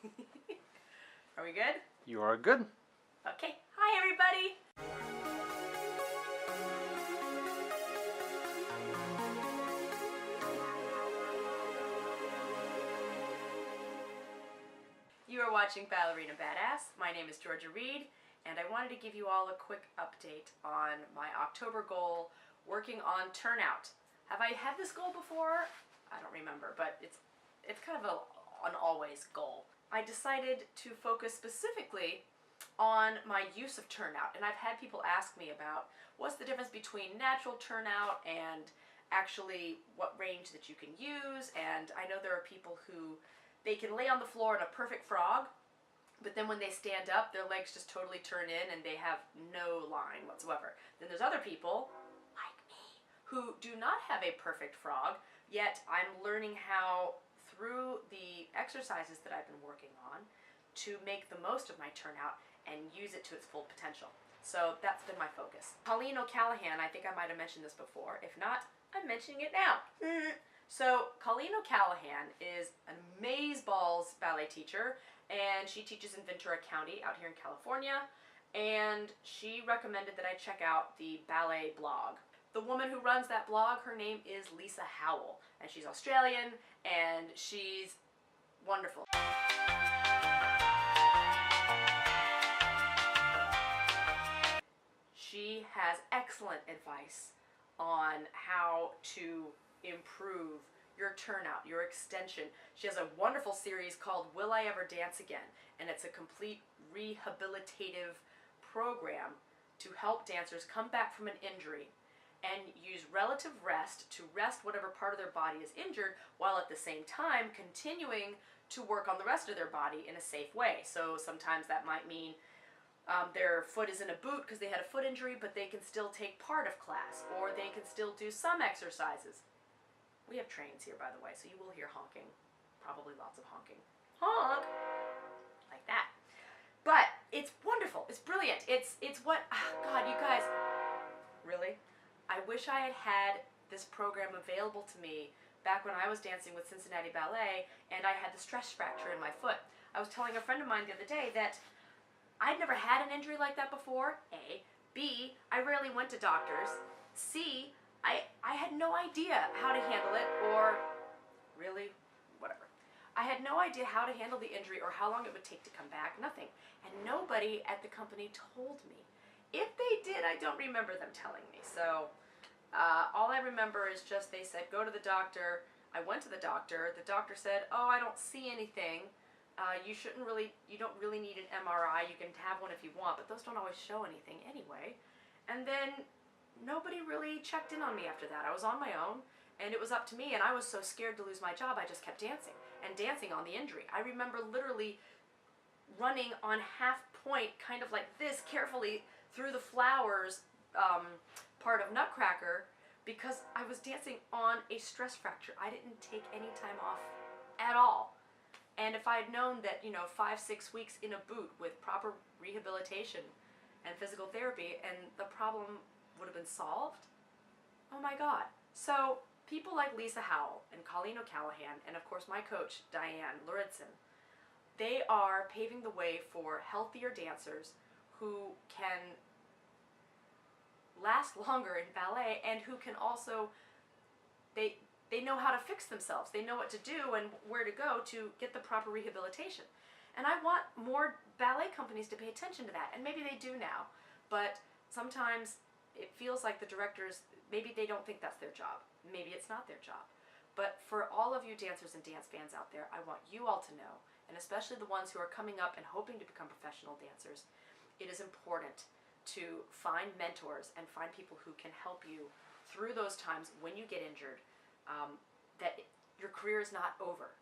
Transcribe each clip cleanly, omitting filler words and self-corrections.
Are we good? You are good. Okay. Hi, everybody. You are watching Ballerina Badass. My name is Georgia Reed, and I wanted to give you all a quick update on my October goal, working on Turnout. Have I had this goal before? I don't remember, but it's kind of an always goal. I decided to focus specifically on my use of Turnout, and I've had people ask me about what's the difference between natural Turnout and actually what range that you can use. And I know there are people who they can lay on the floor in a perfect frog, but then when they stand up, their legs just totally turn in and they have no line whatsoever. Then there's other people, like me, who do not have a perfect frog, yet I'm learning how, through the exercises that I've been working on, to make the most of my Turnout and use it to its full potential. So that's been my focus. Colleen O'Callahan, I think I might have mentioned this before. If not, I'm mentioning it now. So Colleen O'Callahan is an amazeballs ballet teacher, and she teaches in Ventura County out here in California, and she recommended that I check out the Ballet blog. The woman who runs that blog, her name is Lisa Howell, and she's Australian, and she's wonderful. She has excellent advice on how to improve your Turnout, your extension. She has a wonderful series called Will I Ever Dance Again? And it's a complete rehabilitative program to help dancers come back from an injury and use relative rest to rest whatever part of their body is injured, while at the same time continuing to work on the rest of their body in a safe way. So sometimes that might mean their foot is in a boot because they had a foot injury, but they can still take part of class, or they can still do some exercises. We have trains here, by the way, so you will hear honking. Probably lots of honking. Honk! Like that. But it's wonderful. It's brilliant. It's what, oh God, you guys, really? I wish I had had this program available to me back when I was dancing with Cincinnati Ballet and I had the stress fracture in my foot. I was telling a friend of mine the other day that I'd never had an injury like that before, A. B, I rarely went to doctors. C, I had no idea how to handle it, or really, whatever. I had no idea how to handle the injury or how long it would take to come back, nothing. And nobody at the company told me. If they did, I don't remember them telling me. So all I remember is just they said, go to the doctor. I went to the doctor. The doctor said, oh, I don't see anything. You don't really need an MRI. You can have one if you want, but those don't always show anything anyway. And then nobody really checked in on me after that. I was on my own, and it was up to me, and I was so scared to lose my job, I just kept dancing, and dancing on the injury. I remember literally running on half point, kind of like this, carefully through the flowers part of Nutcracker, because I was dancing on a stress fracture. I didn't take any time off at all. And if I had known that, 5-6 weeks in a boot with proper rehabilitation and physical therapy, and the problem would have been solved, oh my God. So people like Lisa Howell and Colleen O'Callahan, and of course my coach, Diane Luridson, they are paving the way for healthier dancers who can last longer in ballet, and who can also, they know how to fix themselves. They know what to do and where to go to get the proper rehabilitation. And I want more ballet companies to pay attention to that, and maybe they do now, but sometimes it feels like the directors, maybe they don't think that's their job. Maybe it's not their job. But for all of you dancers and dance fans out there, I want you all to know, and especially the ones who are coming up and hoping to become professional dancers, it is important to find mentors and find people who can help you through those times when you get injured, that your career is not over.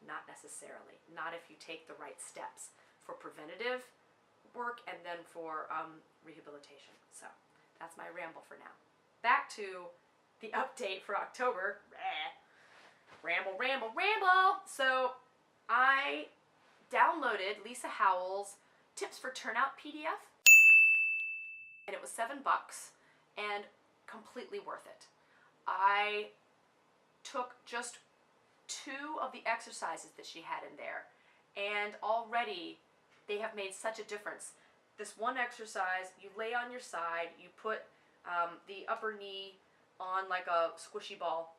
Not necessarily. Not if you take the right steps for preventative work and then for rehabilitation. So that's my ramble for now. Back to the update for October. Ramble, ramble, ramble! So I downloaded Lisa Howell's Tips for Turnout PDF, and it was $7 and completely worth it. I took just 2 of the exercises that she had in there, and already they have made such a difference. This one exercise, you lay on your side, you put the upper knee on like a squishy ball,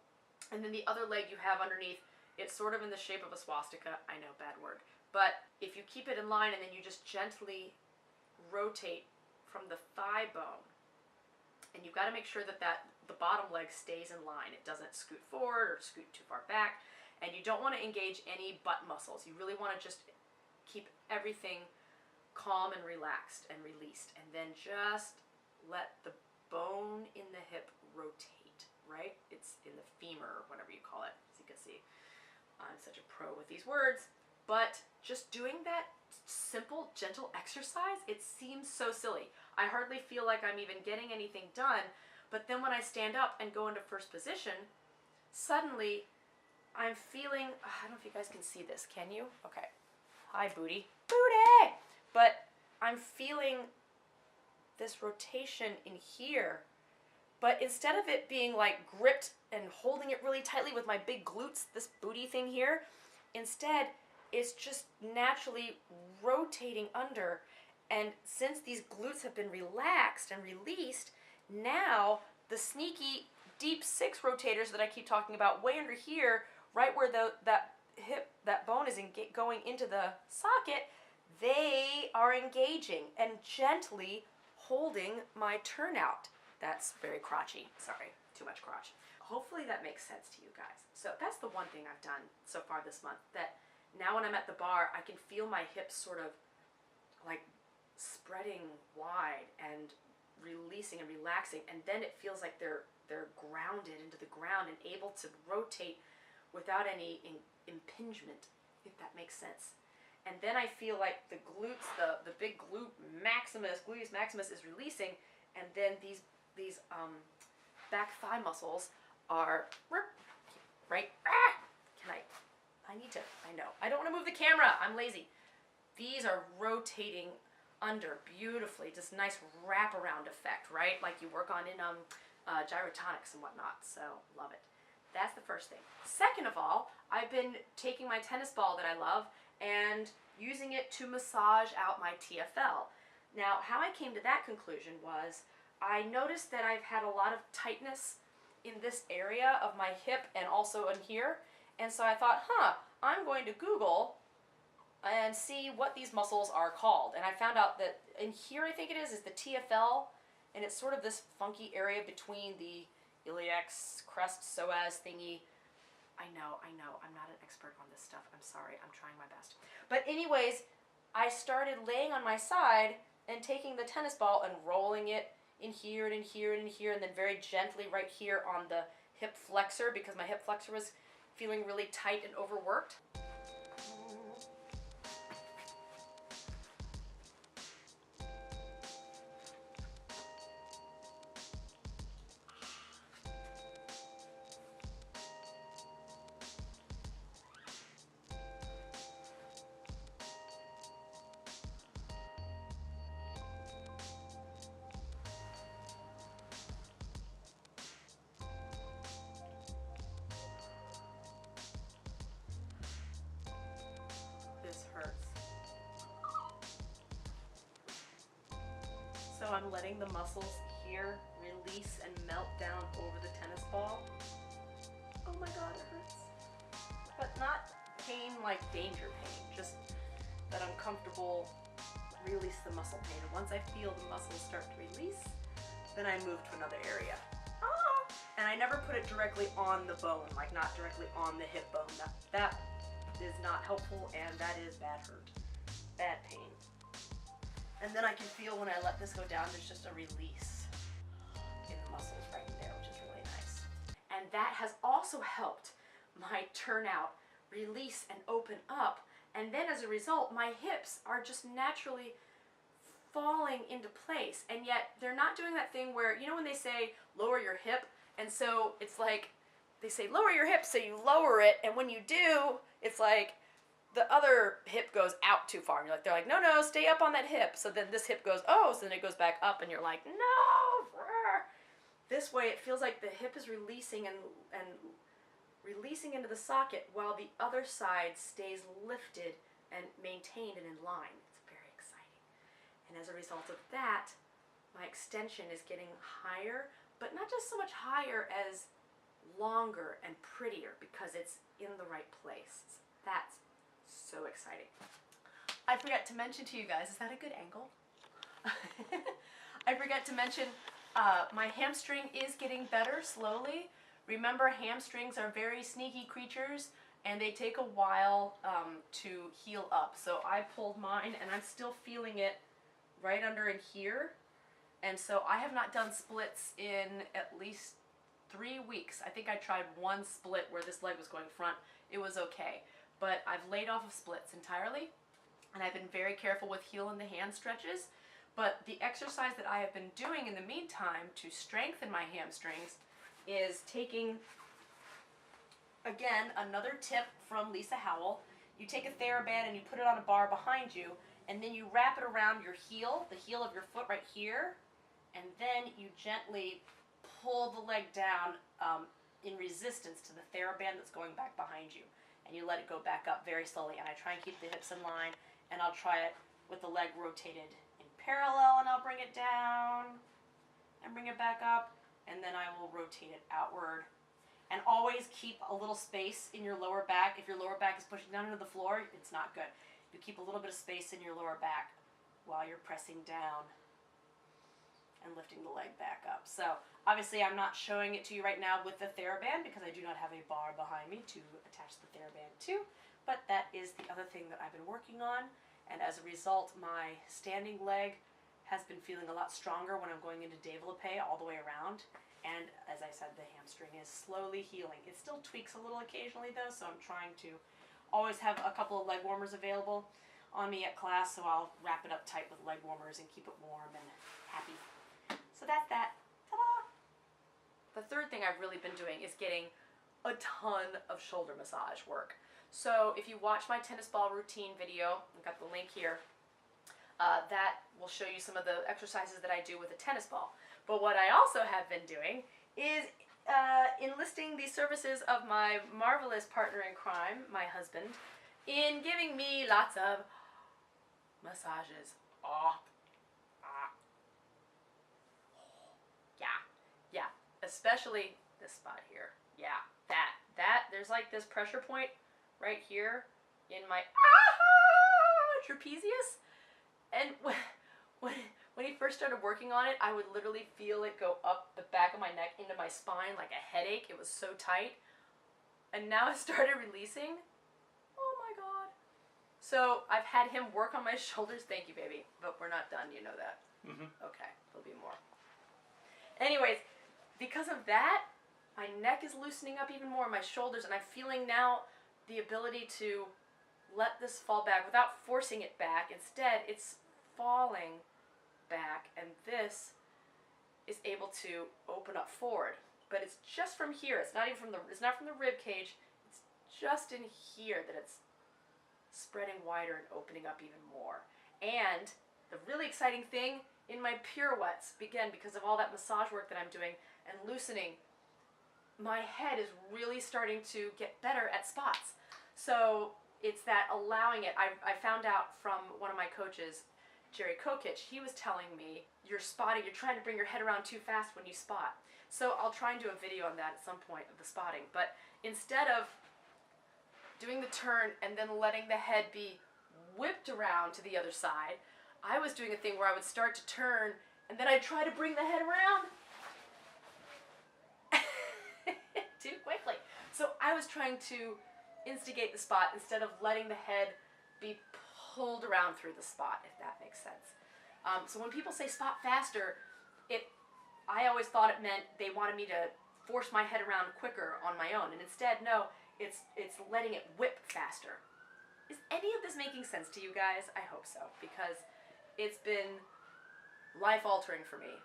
and then the other leg you have underneath. It's sort of in the shape of a swastika. I know, bad word. But if you keep it in line and then you just gently rotate from the thigh bone, and you've got to make sure that the bottom leg stays in line. It doesn't scoot forward or scoot too far back. And you don't want to engage any butt muscles. You really want to just keep everything calm and relaxed and released. And then just let the bone in the hip rotate, right? It's in the femur, or whatever you call it, as you can see. I'm such a pro with these words. But just doing that simple, gentle exercise, it seems so silly. I hardly feel like I'm even getting anything done. But then when I stand up and go into first position, suddenly I'm feeling, I don't know if you guys can see this, can you? Okay. Hi, booty. Booty! But I'm feeling this rotation in here. But instead of it being like gripped and holding it really tightly with my big glutes, this booty thing here, instead it's just naturally rotating under. And since these glutes have been relaxed and released, now the sneaky deep six rotators that I keep talking about way under here, right where that bone is going into the socket, they are engaging and gently holding my turnout. That's very crotchy. Sorry, too much crotch. Hopefully that makes sense to you guys. So that's the one thing I've done so far this month, that now when I'm at the bar, I can feel my hips sort of like spreading wide and releasing and relaxing, and then it feels like they're grounded into the ground and able to rotate without any impingement, if that makes sense. And then I feel like the glutes, the big gluteus maximus is releasing, and then these back thigh muscles are right. I know. I don't want to move the camera. I'm lazy. These are rotating under beautifully, just nice wraparound effect, right? Like you work on in gyrotonics and whatnot. So love it. That's the first thing. Second of all, I've been taking my tennis ball that I love and using it to massage out my TFL. Now, how I came to that conclusion was I noticed that I've had a lot of tightness in this area of my hip and also in here. And so I thought, I'm going to Google and see what these muscles are called. And I found out that in here, I think it is the TFL, and it's sort of this funky area between the iliac crest psoas thingy. I know, I'm not an expert on this stuff. I'm sorry, I'm trying my best. But anyways, I started laying on my side and taking the tennis ball and rolling it in here and in here and in here, and then very gently right here on the hip flexor, because my hip flexor was feeling really tight and overworked. So I'm letting the muscles here release and melt down over the tennis ball. Oh my God, it hurts. But not pain like danger pain, just that uncomfortable release the muscle pain. And once I feel the muscles start to release, then I move to another area. And I never put it directly on the bone, like not directly on the hip bone. That is not helpful, and that is bad hurt, bad pain. And then I can feel when I let this go down, there's just a release in the muscles right in there, which is really nice. And that has also helped my turnout release and open up. And then as a result, my hips are just naturally falling into place. And yet they're not doing that thing where, you know when they say lower your hip? And so it's like, they say lower your hip, so you lower it. And when you do, it's like, the other hip goes out too far. And they're like, no, stay up on that hip. So then this hip goes, so then it goes back up, and you're like, no. This way it feels like the hip is releasing and releasing into the socket while the other side stays lifted and maintained and in line. It's very exciting. And as a result of that, my extension is getting higher, but not just so much higher as longer and prettier because it's in the right place. That's so exciting. I forgot to mention to you guys, is that a good angle? I forgot to mention my hamstring is getting better slowly. Remember, hamstrings are very sneaky creatures and they take a while to heal up. So I pulled mine and I'm still feeling it right under in here. And so I have not done splits in at least 3 weeks. I think I tried one split where this leg was going front. It was okay. But I've laid off of splits entirely. And I've been very careful with heel in the hand stretches. But the exercise that I have been doing in the meantime to strengthen my hamstrings is taking, again, another tip from Lisa Howell. You take a TheraBand and you put it on a bar behind you, and then you wrap it around your heel, the heel of your foot right here, and then you gently pull the leg down in resistance to the TheraBand that's going back behind you. And you let it go back up very slowly. And I try and keep the hips in line, and I'll try it with the leg rotated in parallel, and I'll bring it down and bring it back up, and then I will rotate it outward. And always keep a little space in your lower back. If your lower back is pushing down into the floor, it's not good. You keep a little bit of space in your lower back while you're pressing down and lifting the leg back up. So obviously I'm not showing it to you right now with the TheraBand because I do not have a bar behind me to attach the TheraBand to, but that is the other thing that I've been working on. And as a result, my standing leg has been feeling a lot stronger when I'm going into développé all the way around. And as I said, the hamstring is slowly healing. It still tweaks a little occasionally though, so I'm trying to always have a couple of leg warmers available on me at class, so I'll wrap it up tight with leg warmers and keep it warm and happy. So that's that. Ta-da! The third thing I've really been doing is getting a ton of shoulder massage work. So if you watch my tennis ball routine video, I've got the link here, that will show you some of the exercises that I do with a tennis ball. But what I also have been doing is enlisting the services of my marvelous partner in crime, my husband, in giving me lots of massages. Yeah, especially this spot here. Yeah, that, there's like this pressure point right here in my trapezius. And when he first started working on it, I would literally feel it go up the back of my neck into my spine like a headache. It was so tight. And now it started releasing. Oh my God. So I've had him work on my shoulders. Thank you, baby. But we're not done, you know that. Mm-hmm. Okay, there'll be more. Anyways, because of that, my neck is loosening up even more, my shoulders, and I'm feeling now the ability to let this fall back without forcing it back. Instead, it's falling back, and this is able to open up forward. But it's just from here. It's not even from the. It's not from the rib cage. It's just in here that it's spreading wider and opening up even more. And the really exciting thing in my pirouettes, again, because of all that massage work that I'm doing and loosening, my head is really starting to get better at spots. So it's that allowing it. I found out from one of my coaches, Jerry Kokich, he was telling me, you're spotting, you're trying to bring your head around too fast when you spot. So I'll try and do a video on that at some point of the spotting. But instead of doing the turn and then letting the head be whipped around to the other side, I was doing a thing where I would start to turn and then I'd try to bring the head around too quickly. So I was trying to instigate the spot instead of letting the head be pulled around through the spot, if that makes sense. So when people say spot faster, I always thought it meant they wanted me to force my head around quicker on my own, and instead, no, it's letting it whip faster. Is any of this making sense to you guys? I hope so, because it's been life-altering for me.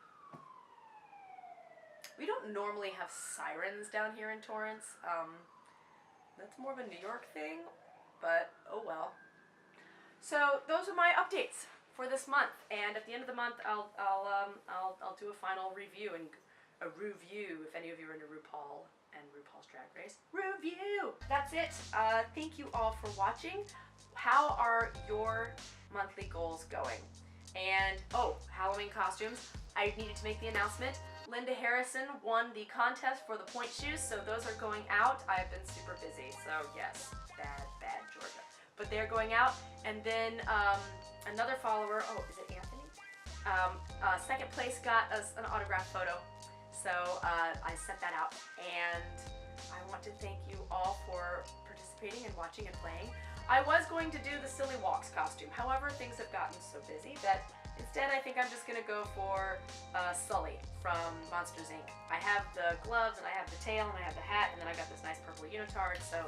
We don't normally have sirens down here in Torrance. That's more of a New York thing, but oh well. So those are my updates for this month, and at the end of the month, I'll do a final review and a review if any of you are into RuPaul and RuPaul's Drag Race review. That's it. Thank you all for watching. how are your monthly goals going? And, oh, Halloween costumes. I needed to make the announcement. Linda Harrison won the contest for the pointe shoes, so those are going out. I've been super busy, so yes, bad Georgia. But they're going out, and then another follower, oh, is it Anthony? Second place got us an autograph photo, so I sent that out, and I want to thank you all for participating and watching and playing. I was going to do the Silly Walks costume, however, things have gotten so busy that instead I think I'm just going to go for Sully from Monsters, Inc. I have the gloves, and I have the tail, and I have the hat, and then I got this nice purple unitard, so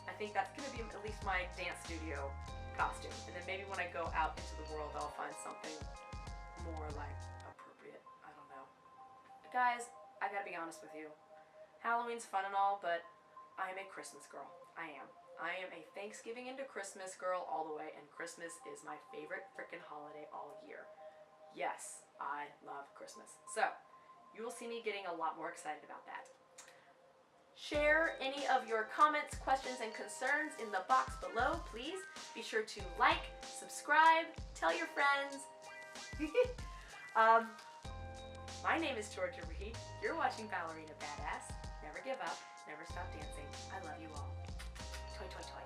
I think that's going to be at least my dance studio costume. And then maybe when I go out into the world, I'll find something more like appropriate. I don't know. Guys, I gotta be honest with you. Halloween's fun and all, but I am a Christmas girl. I am. I am a Thanksgiving into Christmas girl all the way, and Christmas is my favorite frickin' holiday all year. Yes, I love Christmas. So, you will see me getting a lot more excited about that. Share any of your comments, questions, and concerns in the box below, please. Be sure to like, subscribe, tell your friends. My name is Georgia Reed. You're watching Ballerina Badass. Never give up, never stop dancing. I love you all. Toy, toy, toy.